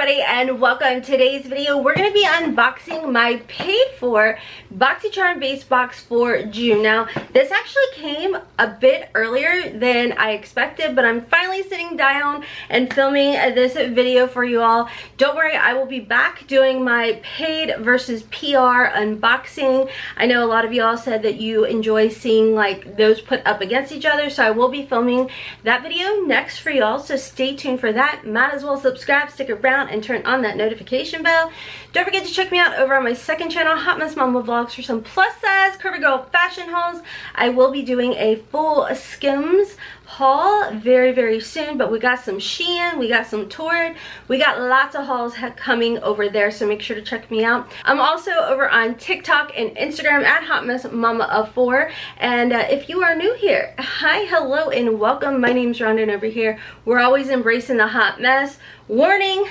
everybody, and welcome. Today's video we're going to be unboxing my paid for Boxycharm Base box for June. Now this actually came a bit earlier than I expected, but I'm finally sitting down and filming this video for you all. Don't worry, I will be back doing my paid versus PR unboxing. I know a lot of y'all said that you enjoy seeing like those put up against each other, so I will be filming that video next for y'all, so stay tuned for that. Might as well subscribe, stick around, and turn on that notification bell. Don't forget to check me out over on my second channel, HOTMESSMOMMAMD vlogs, for some plus size curvy girl fashion hauls. I will be doing a full Skims haul very soon, but we got some Shein, we got some Tarte, we got lots of hauls coming over there, so make sure to check me out. I'm also over on TikTok and Instagram at HOTMESSMOMMA4, and if you are new here, hi, hello, and welcome. My name's Rhonda, and over here we're always embracing the hot mess. Warning,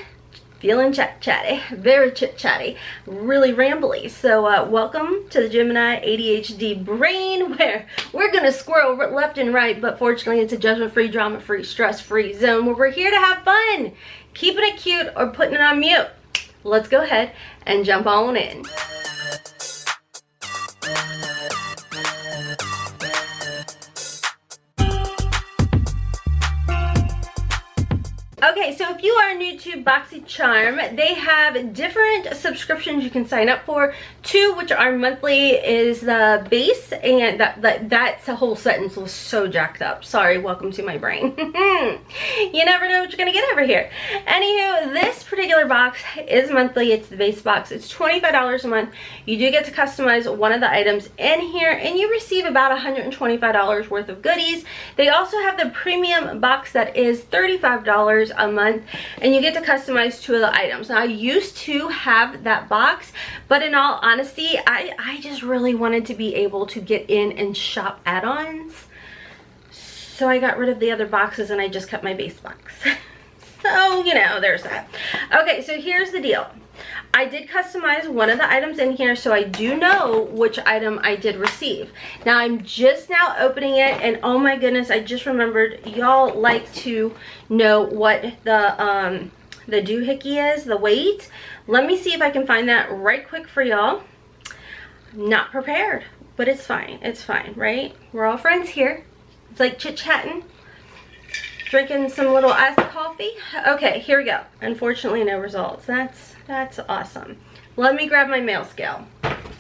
feeling chatty, very chit-chatty, really rambly. So welcome to the Gemini ADHD brain, where we're gonna squirrel left and right, but fortunately it's a judgment-free, drama-free, stress-free zone where we're here to have fun, keeping it cute or putting it on mute. Let's go ahead and jump on in. Okay, so if you are new to Boxycharm, they have different subscriptions you can sign up for. Two, which are monthly, is the base, and that's a whole sentence was so jacked up. Sorry, welcome to my brain. You never know what you're gonna get over here. Anywho, this particular box is monthly. It's the base box. It's $25 a month. You do get to customize one of the items in here, and you receive about $125 worth of goodies. They also have the premium box that is $35 a month, and you get to customize two of the items. Now I used to have that box, but in all honesty, I just really wanted to be able to get in and shop add-ons, so I got rid of the other boxes and I just kept my base box. So you know, there's that. Okay, so here's the deal. I did customize one of the items in here, so I do know which item I did receive. Now I'm just now opening it, and oh my goodness, I just remembered y'all like to know what the doohickey is, the weight. Let me see if I can find that right quick for y'all. Not prepared, but it's fine. It's fine, right? We're all friends here. It's like chit-chatting, drinking some little iced coffee. Okay, here we go. Unfortunately, no results. That's awesome. Let me grab my mail scale.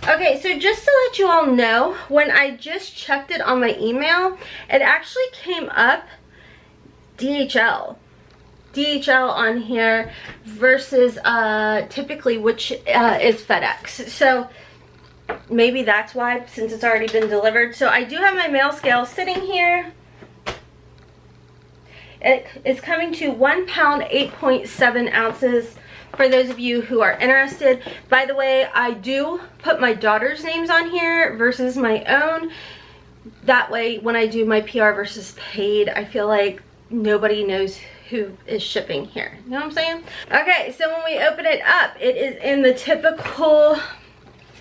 Okay, so just to let you all know, when I just checked it on my email, it actually came up DHL on here versus typically, which is FedEx. So maybe that's why, since it's already been delivered. So I do have my mail scale sitting here. It is coming to 1 pound 8.7 ounces. For those of you who are interested, by the way, I do put my daughter's names on here versus my own. That way, when I do my PR versus paid, I feel like nobody knows who is shipping here. You know what I'm saying? Okay, so when we open it up, it is in the typical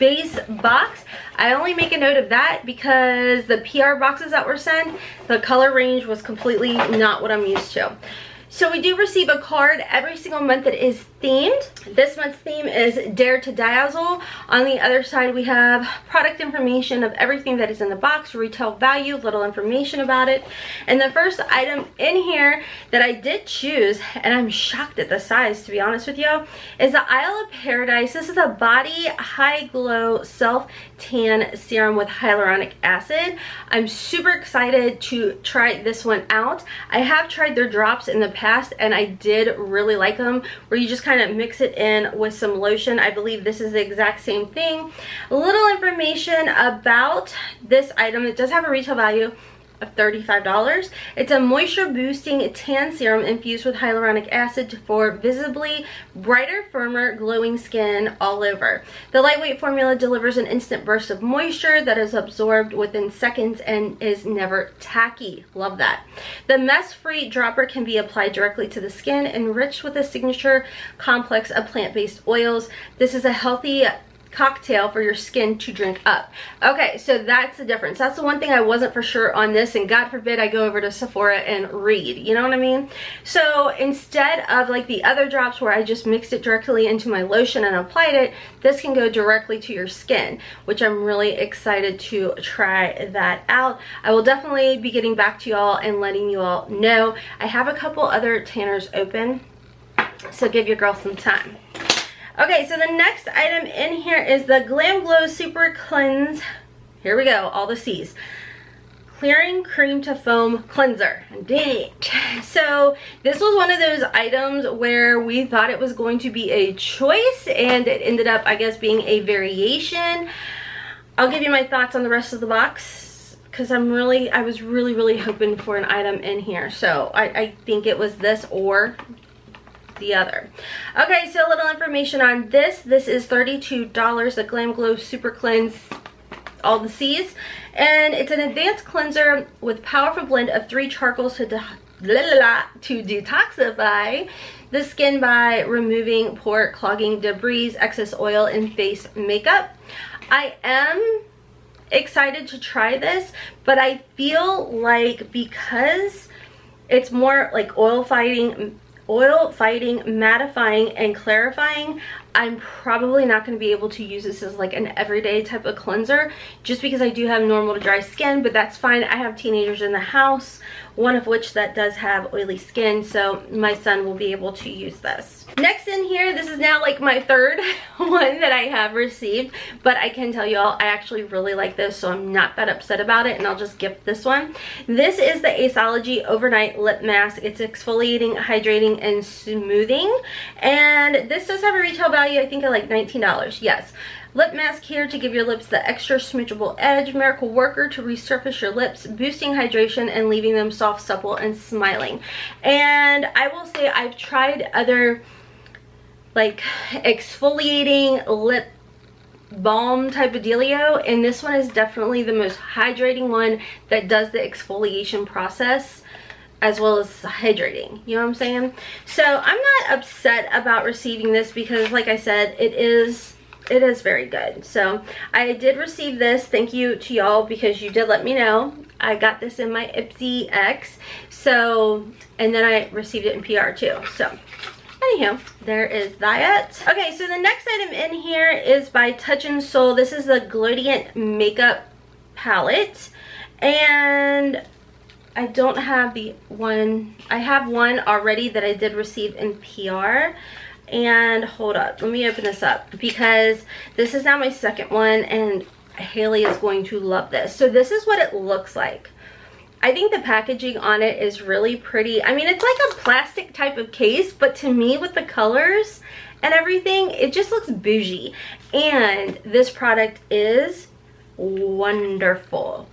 base box. I only make a note of that because the PR boxes that were sent, the color range was completely not what I'm used to. So we do receive a card every single month that is themed. This month's theme is Dare to Dazzle. On the other side, we have product information of everything that is in the box, retail value, little information about it. And the first item in here that I did choose, and I'm shocked at the size, to be honest with you, is the Isle of Paradise. This is a Body High Glow Self Tan Serum with hyaluronic acid. I'm super excited to try this one out. I have tried their drops in the past, and I did really like them, where you just kind of mix it in with some lotion. I believe this is the exact same thing. A little information about this item. It does have a retail value of $35. It's a moisture boosting tan serum infused with hyaluronic acid for visibly brighter, firmer, glowing skin all over. The lightweight formula delivers an instant burst of moisture that is absorbed within seconds and is never tacky. Love that. The mess-free dropper can be applied directly to the skin, enriched with a signature complex of plant-based oils. This is a healthy cocktail for your skin to drink up. Okay, so that's the difference. That's the one thing I wasn't for sure on this, and God forbid I go over to Sephora and read, you know what I mean? So instead of like the other drops where I just mixed it directly into my lotion and applied it, this can go directly to your skin, which I'm really excited to try that out. I will definitely be getting back to y'all and letting you all know. I have a couple other tanners open, so give your girl some time. Okay, so the next item in here is the Glam Glow Super Cleanse. Here we go, all the C's. Clearing Cream to Foam Cleanser. I did it. So this was one of those items where we thought it was going to be a choice, and it ended up, I guess, being a variation. I'll give you my thoughts on the rest of the box, because I was really hoping for an item in here. So I think it was this or the other. Okay, so a little information on this. This is $32, the Glam Glow Super Cleanse, all the C's, and it's an advanced cleanser with powerful blend of 3 charcoals to detoxify the skin by removing pore clogging debris, excess oil, and face makeup. I am excited to try this, but I feel like because it's more like oil fighting, mattifying, and clarifying, I'm probably not going to be able to use this as like an everyday type of cleanser, just because I do have normal to dry skin, but that's fine. I have teenagers in the house, one of which that does have oily skin, so my son will be able to use this. Next in here, this is now like my third one that I have received, but I can tell y'all I actually really like this, so I'm not that upset about it, and I'll just gift this one. This is the Aceology Overnight Lip Mask. It's exfoliating, hydrating, and smoothing, and this does have a retail value, I think, of like $19. Yes. Lip mask here to give your lips the extra smoochable edge. Miracle worker to resurface your lips, boosting hydration and leaving them soft, supple, and smiling. And I will say I've tried other like exfoliating lip balm type of dealio, and this one is definitely the most hydrating one that does the exfoliation process as well as hydrating, you know what I'm saying? So I'm not upset about receiving this, because like I said, it is very good. So I did receive this. Thank you to y'all, because you did let me know. I got this in my Ipsy X, so, and then I received it in PR too. So anyhow, there is that. Okay, so the next item in here is by Touch in Soul. This is the Glowdient Makeup Palette, and I don't have the one. I have one already that I did receive in PR. And hold up, let me open this up, because this is now my second one, and Haley is going to love this. So this is what it looks like. I think the packaging on it is really pretty. I mean, it's like a plastic type of case, but to me, with the colors and everything, it just looks bougie. And this product is wonderful.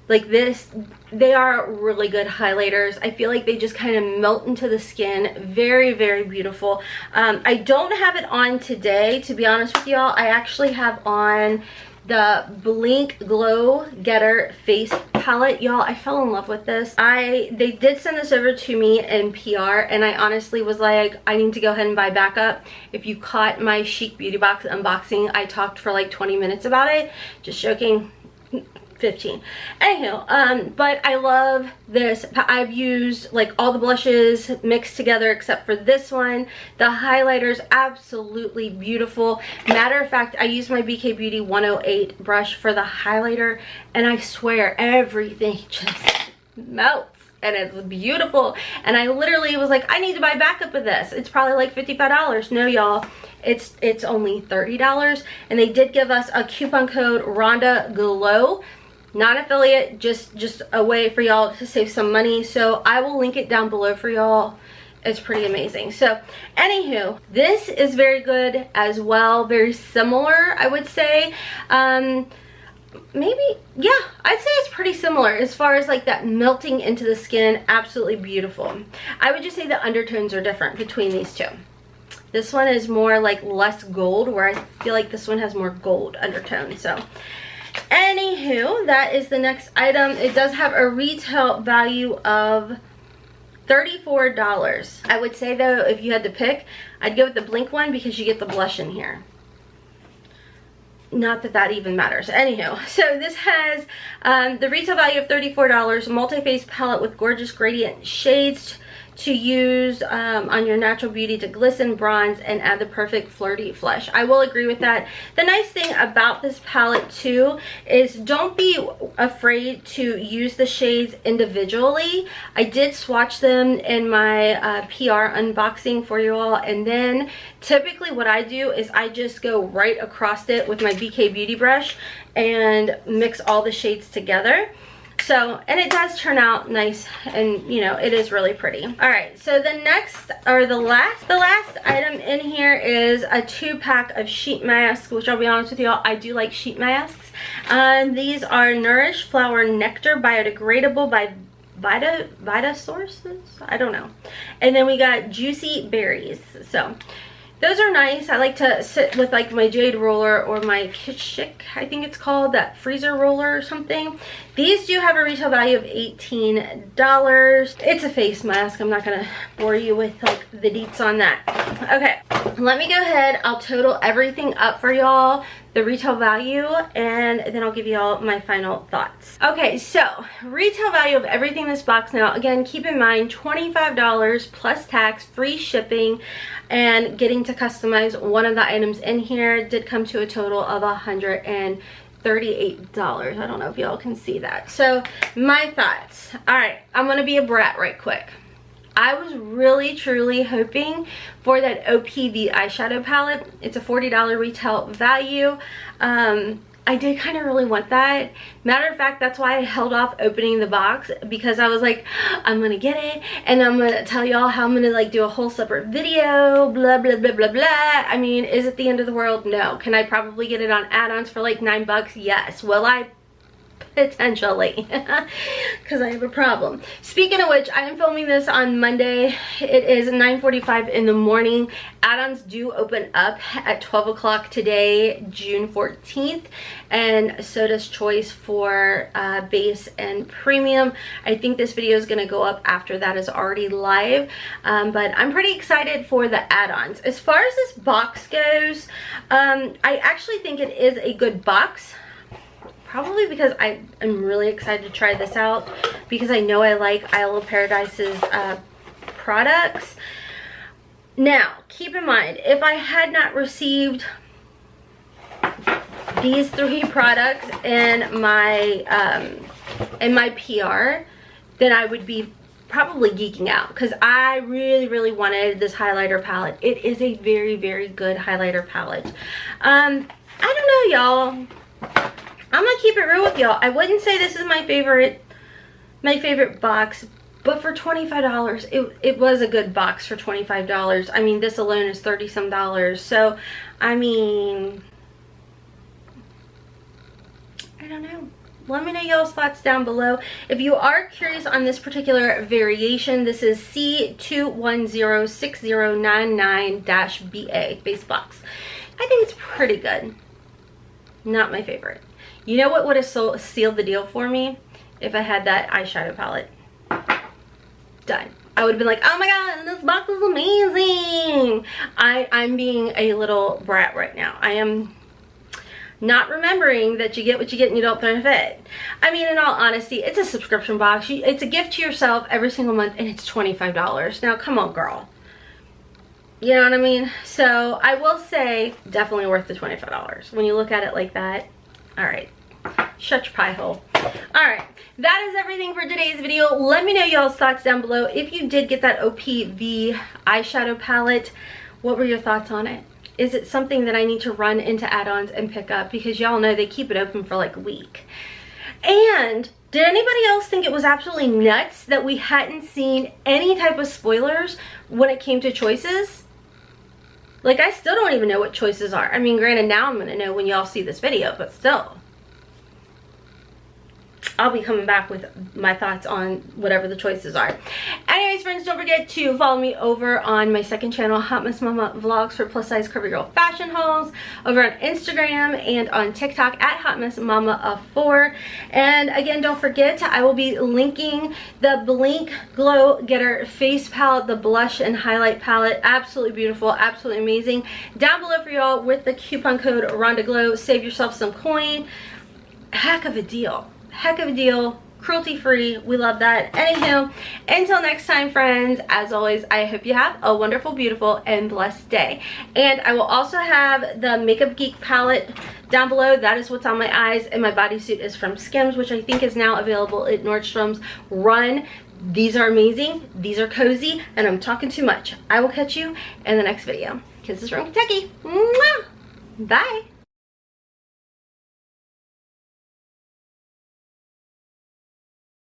Like this, they are really good highlighters. I feel like they just kind of melt into the skin. Very beautiful. I don't have it on today, to be honest with y'all. I actually have on the Blink Glow Getter Face Palette. Y'all, I fell in love with this. They did send this over to me in PR, and I honestly was like, I need to go ahead and buy backup. If you caught my Chic Beauty Box unboxing, I talked for like 20 minutes about it. Just joking. 15. Anyhow, but I love this. I've used like all the blushes mixed together except for this one. The highlighter's absolutely beautiful. Matter of fact, I used my BK Beauty 108 brush for the highlighter, and I swear everything just melts, and it's beautiful. And I literally was like, I need to buy backup of this. It's probably like $55. No, y'all, it's only $30, and they did give us a coupon code RHONDAGLOW. Not affiliate, just a way for y'all to save some money. So I will link it down below for y'all. It's pretty amazing. So anywho, this is very good as well. Very similar, I would say. Maybe, yeah, I'd say it's pretty similar as far as like that melting into the skin. Absolutely beautiful. I would just say the undertones are different between these two. This one is more like less gold, where I feel like this one has more gold undertones. So anywho, that is the next item. It does have a retail value of $34. I would say though, if you had to pick, I'd go with the Blink one, because you get the blush in here. not that that even matters. Anyhow, so this has the retail value of $34, multi-face palette with gorgeous gradient shades to use on your natural beauty to glisten, bronze, and add the perfect flirty flush. I will agree with that. The nice thing about this palette too is don't be afraid to use the shades individually. I did swatch them in my PR unboxing for you all, and then typically what I do is I just go right across it with my BK Beauty brush and mix all the shades together. So, and it does turn out nice, and you know, it is really pretty. All right, so the next, or the last item in here is a 2-pack of sheet masks, which I'll be honest with y'all, I do like sheet masks. These are Nourish Flower Nectar Biodegradable by Vita Sources, I don't know. And then we got Juicy Berries. So those are nice. I like to sit with like my jade roller or my Kishik, I think it's called, that freezer roller or something. These do have a retail value of $18. It's a face mask. I'm not gonna bore you with like the deets on that. Okay, let me go ahead. I'll total everything up for y'all, the retail value, and then I'll give y'all my final thoughts. Okay, so retail value of everything in this box now, again, keep in mind $25 plus tax, free shipping, and getting to customize one of the items in here did come to a total of $138. I don't know if y'all can see that. So my thoughts. All right, I'm gonna be a brat right quick. I was really truly hoping for that OPV eyeshadow palette. It's a $40 retail value. I did kind of really want that. Matter of fact, that's why I held off opening the box, because I was like, I'm gonna get it and I'm gonna tell y'all how I'm gonna like do a whole separate video, blah blah blah blah blah. I mean, is it the end of the world? No. Can I probably get it on add-ons for like $9? Yes. Will I? Potentially, because I have a problem. Speaking of which, I am filming this on Monday. It is 9:45 in the morning. Add-ons do open up at 12 o'clock today, June 14th, and so does Choice for base and premium. I think this video is going to go up after that is already live, but I'm pretty excited for the add-ons. As far as this box goes, I actually think it is a good box. Probably because I am really excited to try this out, because I know I like Isle of Paradise's products. Now, keep in mind, if I had not received these 3 products in my PR, then I would be probably geeking out, because I really wanted this highlighter palette. It is a very good highlighter palette. I don't know, y'all. I'm gonna keep it real with y'all. I wouldn't say this is my favorite box, but for $25, it was a good box for $25. I mean, this alone is $30-some. So, I mean, I don't know. Let me know y'all's thoughts down below. If you are curious on this particular variation, this is C210609-BA base box. I think it's pretty good. Not my favorite. You know what would have sealed the deal for me? If I had that eyeshadow palette. Done. I would have been like, oh my god, this box is amazing. I'm being a little brat right now. I am not remembering that you get what you get and you don't throw a fit. I mean, in all honesty, it's a subscription box. It's a gift to yourself every single month, and it's $25. Now, come on, girl. You know what I mean? So, I will say, definitely worth the $25. When you look at it like that. Alright. Shut your pie hole. Alright. That is everything for today's video. Let me know y'all's thoughts down below. If you did get that OPV eyeshadow palette, what were your thoughts on it? Is it something that I need to run into add-ons and pick up? Because y'all know they keep it open for like a week. And did anybody else think it was absolutely nuts that we hadn't seen any type of spoilers when it came to choices? Like, I still don't even know what choices are. I mean, granted, now I'm going to know when y'all see this video, but still. I'll be coming back with my thoughts on whatever the choices are. Anyways, friends, don't forget to follow me over on my second channel, Hot Mess Mama Vlogs, for plus size curvy girl fashion hauls, over on Instagram and on TikTok at HotmessMomma4. And again, don't forget, I will be linking the Blink Glow Getter face palette, the blush and highlight palette. Absolutely beautiful, absolutely amazing, down below for y'all with the coupon code RHONDAGLOW. Save yourself some coin. Heck of a deal. Heck of a deal. Cruelty free. We love that. Anywho, until next time, friends, as always, I hope you have a wonderful, beautiful, and blessed day. And I will also have the Makeup Geek palette down below. That is what's on my eyes, and my bodysuit is from Skims, which I think is now available at Nordstrom's. Run. These are amazing. These are cozy, and I'm talking too much. I will catch you in the next video. Kisses from Kentucky. Mwah! Bye.